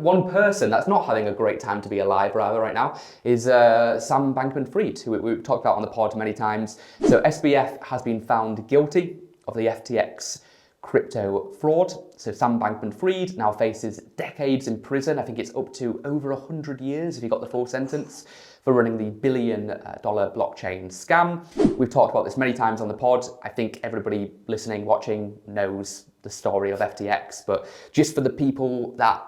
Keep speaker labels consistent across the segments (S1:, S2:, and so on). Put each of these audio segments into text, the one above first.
S1: One person that's not having a great time to be alive rather right now is Sam Bankman-Fried, who we've talked about on the pod many times. So SBF has been found guilty of the FTX crypto fraud. So Sam Bankman-Fried now faces decades in prison. I think it's up to over 100 years if he got the full sentence for running the $1 billion blockchain scam. We've talked about this many times on the pod. I think everybody listening, watching knows the story of FTX, but just for the people that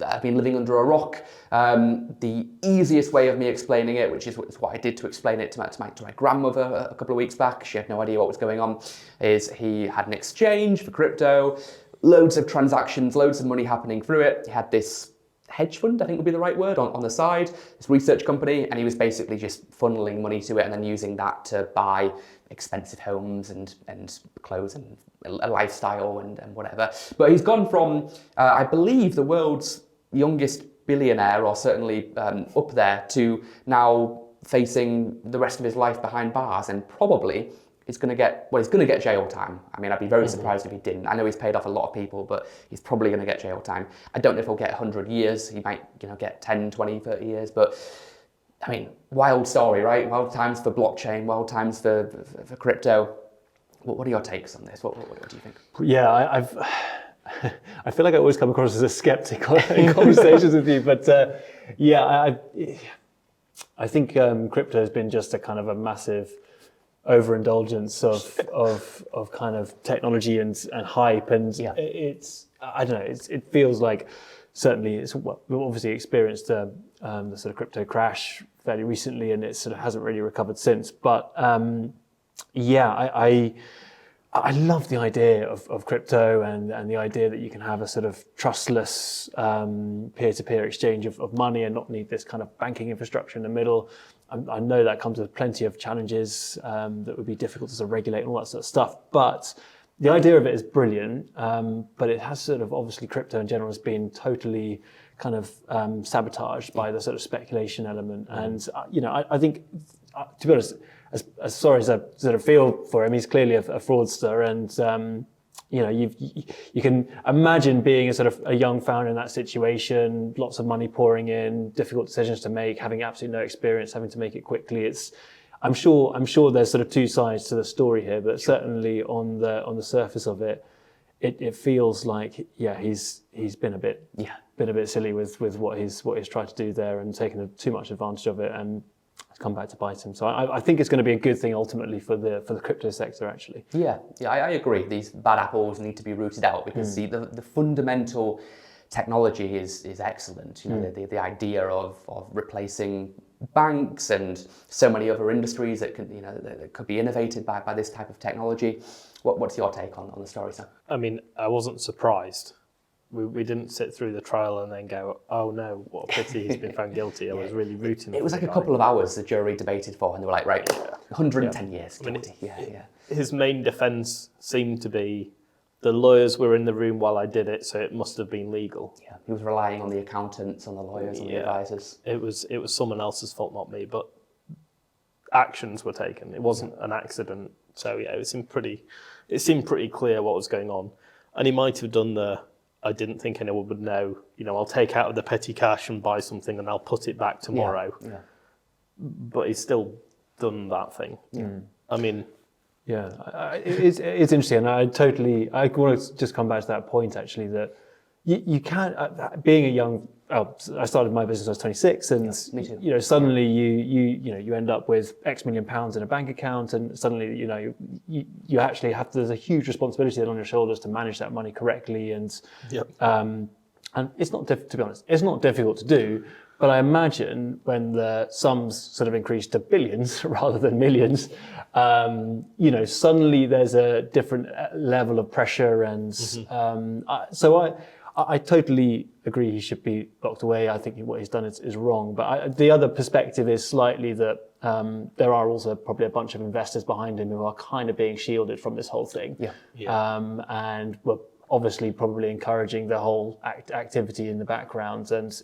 S1: have been living under a rock, the easiest way of me explaining it, which is what I did to explain it to my grandmother a couple of weeks back, she had no idea what was going on, is he had an exchange for crypto, loads of transactions, loads of money happening through it. He had this hedge fund, I think would be the right word, on the side, this research company, and he was basically just funneling money to it and then using that to buy expensive homes and clothes and a lifestyle and whatever. But he's gone from, I believe, the world's youngest billionaire, or certainly up there, to now facing the rest of his life behind bars, and probably he's going to get jail time. I mean, I'd be very surprised if he didn't. I know he's paid off a lot of people, but he's probably going to get jail time. I don't know if he'll get 100 years. He might, get 10, 20, 30 years. But, I mean, wild story, right? Wild times for blockchain, wild times for crypto. What are your takes on this? What do you think?
S2: Yeah, I feel like I always come across as a skeptic in conversations with you. But, I think crypto has been just a kind of a massive overindulgence of kind of technology and hype, and it's, I don't know, it feels like, certainly we've obviously experienced the sort of crypto crash fairly recently, and it sort of hasn't really recovered since. But I love the idea of crypto and the idea that you can have a sort of trustless peer-to-peer exchange of money and not need this kind of banking infrastructure in the middle. I know that comes with plenty of challenges that would be difficult to sort of regulate and all that sort of stuff. But the idea of it is brilliant. But it has sort of, obviously, crypto in general has been totally kind of sabotaged by the sort of speculation element. And, I think, to be honest, as sorry as I sort of feel for him, he's clearly a fraudster, and you can imagine being a sort of a young founder in that situation, lots of money pouring in, difficult decisions to make, having absolutely no experience, having to make it quickly. I'm sure there's sort of two sides to the story here, but certainly on the surface of it, it feels like he's been a bit silly with what he's tried to do there and taken too much advantage of it, and it's come back to bite him. So I think it's going to be a good thing ultimately for the crypto sector, actually.
S1: Yeah, I agree. These bad apples need to be rooted out, because the fundamental technology is excellent. The idea of replacing banks and so many other industries that could be innovated by this type of technology. What's your take on the story, Sam?
S3: I mean, I wasn't surprised. We didn't sit through the trial and then go, oh no, what a pity he's been found guilty. I was really rooting for
S1: it. It was like a couple of hours the jury debated for, and they were like, right, 110 years guilty.
S3: His main defence seemed to be the lawyers were in the room while I did it, so it must have been legal.
S1: Yeah, he was relying on the accountants, on the lawyers, on the advisors.
S3: It was someone else's fault, not me, but actions were taken. It wasn't an accident. So it seemed pretty clear what was going on. And he might have done I didn't think anyone would know, I'll take out of the petty cash and buy something and I'll put it back tomorrow. Yeah. But he's still done that thing. Yeah. I mean...
S2: Yeah, it's interesting. And I want to just come back to that point, actually, that you can't, being a young... I started my business when I was 26, and
S1: me too.
S2: Suddenly you end up with X million pounds in a bank account, and suddenly you actually have, there's a huge responsibility on your shoulders to manage that money correctly, and it's not to be honest, it's not difficult to do. But I imagine when the sums sort of increase to billions rather than millions, suddenly there's a different level of pressure, and so I totally agree he should be locked away. I think what he's done is wrong. But the other perspective is slightly that there are also probably a bunch of investors behind him who are kind of being shielded from this whole thing. And were obviously probably encouraging the whole activity in the background. And,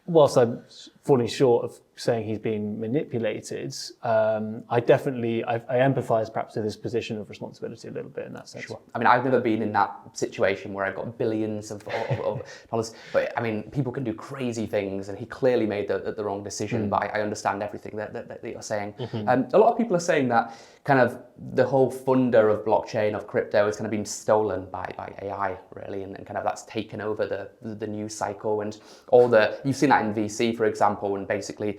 S2: whilst I'm falling short of saying he's being manipulated, I empathise perhaps with his position of responsibility a little bit in that sense.
S1: Sure. I mean, I've never been in that situation where I've got billions of dollars, but I mean, people can do crazy things, and he clearly made the wrong decision, but I understand everything that you're saying. A lot of people are saying that kind of the whole thunder of blockchain, of crypto, has kind of been stolen by AI, really, and kind of that's taken over the news cycle, and you've seen that in VC, for example, and basically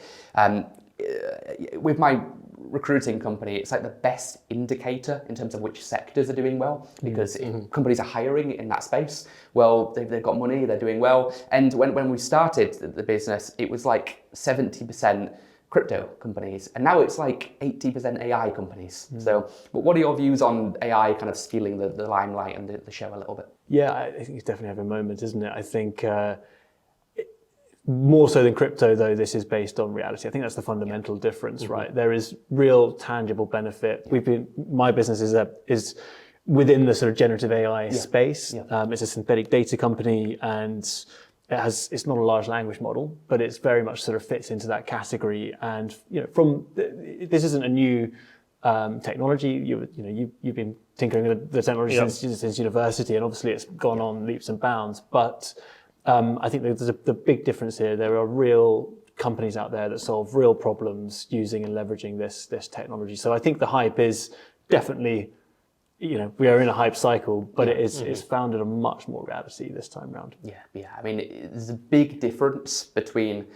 S1: with my recruiting company, it's like the best indicator in terms of which sectors are doing well, because if companies are hiring in that space, well, they've got money, they're doing well. And when we started the business, it was like 70% crypto companies, and now it's like 80% AI companies. So, but what are your views on AI kind of stealing the limelight and the show a little bit?
S2: Yeah, I think it's definitely having a moment, isn't it? I think more so than crypto, though, this is based on reality. I think that's the fundamental difference, right? There is real tangible benefit. My business is within the sort of generative AI space. It's a synthetic data company, and it's not a large language model, but it's very much sort of fits into that category. And this isn't a new technology. You've been tinkering with the technology since university, and obviously it's gone on leaps and bounds. But I think there's the big difference here. There are real companies out there that solve real problems using and leveraging this technology. So I think the hype is definitely, we are in a hype cycle, but it's founded on much more reality this time around.
S1: Yeah. I mean, there's a big difference between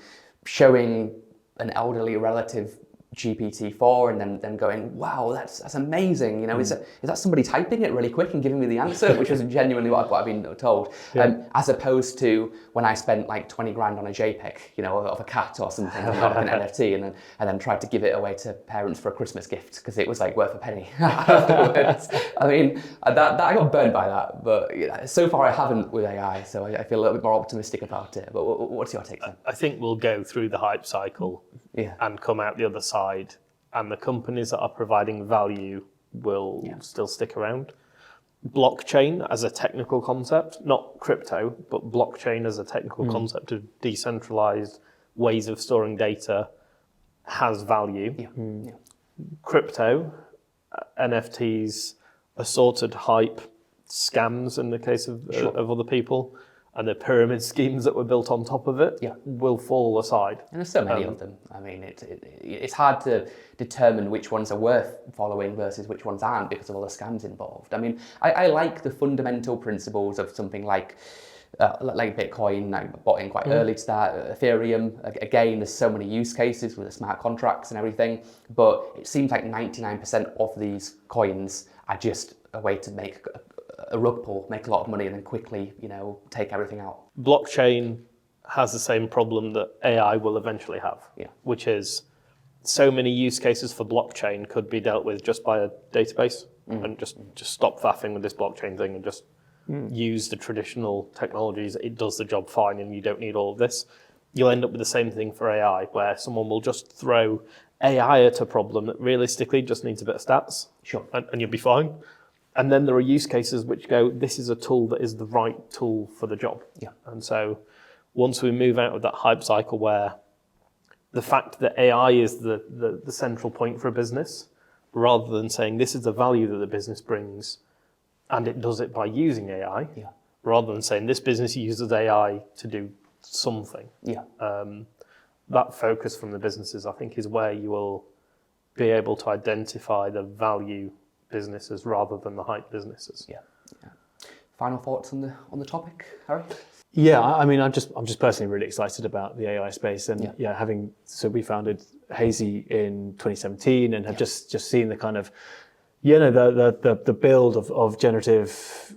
S1: showing an elderly relative GPT-4 and then going, wow, that's amazing. Is that somebody typing it really quick and giving me the answer, which is genuinely what I've been told, as opposed to when I spent like 20 grand on a JPEG, of a cat or something, like an NFT, and then tried to give it away to parents for a Christmas gift because it was like worth a penny afterwards. I mean, that I got burned by that, but so far I haven't with AI, so I feel a little bit more optimistic about it. But what's your take, Sam?
S3: I think we'll go through the hype cycle and come out the other side, and the companies that are providing value will still stick around. Blockchain as a technical concept, not crypto, but blockchain as a technical concept of decentralized ways of storing data has value. Crypto, NFTs, assorted hype, scams in the case of other people, and the pyramid schemes that were built on top of it will fall aside.
S1: And there's so many of them. I mean, it's hard to determine which ones are worth following versus which ones aren't because of all the scams involved. I mean, I like the fundamental principles of something like Bitcoin. I bought in quite early to that. Ethereum, again, there's so many use cases with the smart contracts and everything, but it seems like 99% of these coins are just a way to make a rug pull, make a lot of money, and then quickly, take everything out.
S3: Blockchain has the same problem that AI will eventually have, which is so many use cases for blockchain could be dealt with just by a database and just stop faffing with this blockchain thing and just use the traditional technologies. It does the job fine and you don't need all of this. You'll end up with the same thing for AI, where someone will just throw AI at a problem that realistically just needs a bit of stats. And you'll be fine. And then there are use cases which go, this is a tool that is the right tool for the job. And so once we move out of that hype cycle where the fact that AI is the central point for a business, rather than saying this is the value that the business brings and it does it by using AI, rather than saying this business uses AI to do something. That focus from the businesses, I think, is where you will be able to identify the value businesses rather than the hype businesses.
S1: Final thoughts on the topic, Harry?
S2: Yeah, I mean, I'm just personally really excited about the AI space, and we founded Hazy in 2017, and have just seen the kind of, the build of generative,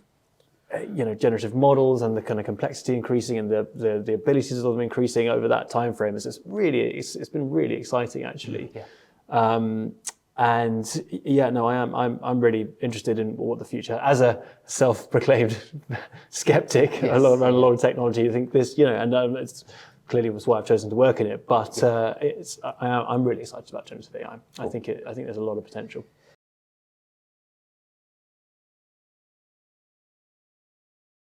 S2: generative models and the kind of complexity increasing and the abilities of them increasing over that time frame. It's been really exciting actually. And I'm really interested in what the future, as a self-proclaimed skeptic around a lot of technology. I think this, and it's clearly was why I've chosen to work in it. But I'm really excited about generative AI. I think there's a lot of potential.